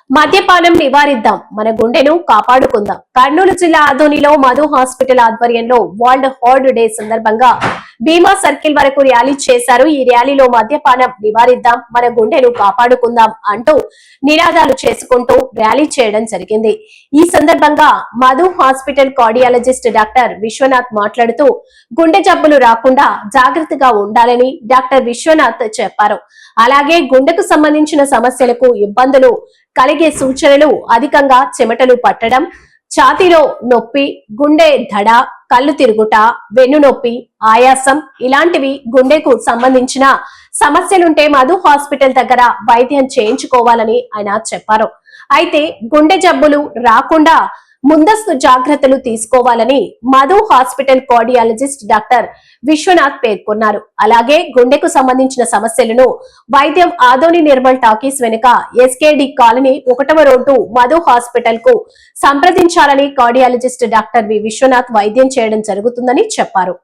మద్యపానం నివారిద్దాం, మన గుండెను కాపాడుకుందాం. కర్నూలు జిల్లా ఆదోనిలో మధు హాస్పిటల్ ఆధ్వర్యంలో వరల్డ్ హార్ట్ డే సందర్భంగా భీమా సర్కిల్ వరకు ర్యాలీ చేశారు. ఈ ర్యాలీలో మద్యపానం నివారిద్దాం, మన గుండెను కాపాడుకుందాం అంటూ నినాదాలు చేసుకుంటూ ర్యాలీ చేయడం జరిగింది. ఈ సందర్భంగా Madhu hospital cardiologist doctor Vishwanath మాట్లాడుతూ గుండె జబ్బులు రాకుండా జాగ్రత్తగా ఉండాలని డాక్టర్ విశ్వనాథ్ చెప్పారు. అలాగే గుండెకు సంబంధించిన సమస్యలకు ఇబ్బందులు కలిగే సూచనలు అధికంగా చెమటలు పట్టడం, ఛాతీలో నొప్పి, గుండె దడ, కళ్ళు తిరుగుట, వెన్ను నొప్పి, ఆయాసం ఇలాంటివి గుండెకు సంబంధించిన సమస్యలుంటే మధు హాస్పిటల్ దగ్గర వైద్యం చేయించుకోవాలని ఆయన చెప్పారు. అయితే గుండె జబ్బులు రాకుండా ముందస్తు జాగ్రత్తలు తీసుకోవాలని Madhu hospital cardiologist doctor Viswanath పేర్కొన్నారు. అలాగే గుండెకు సంబంధించిన సమస్యలను వైద్యం ఆదోని నిర్మల్ టాకీస్ వెనుక ఎస్కేడి కాలనీ 1వ రోడ్డు మధు హాస్పిటల్ కు సంప్రదించాలని కార్డియాలజిస్ట్ డాక్టర్ వి విశ్వనాథ్ వైద్యం చేయడం జరుగుతుందని చెప్పారు.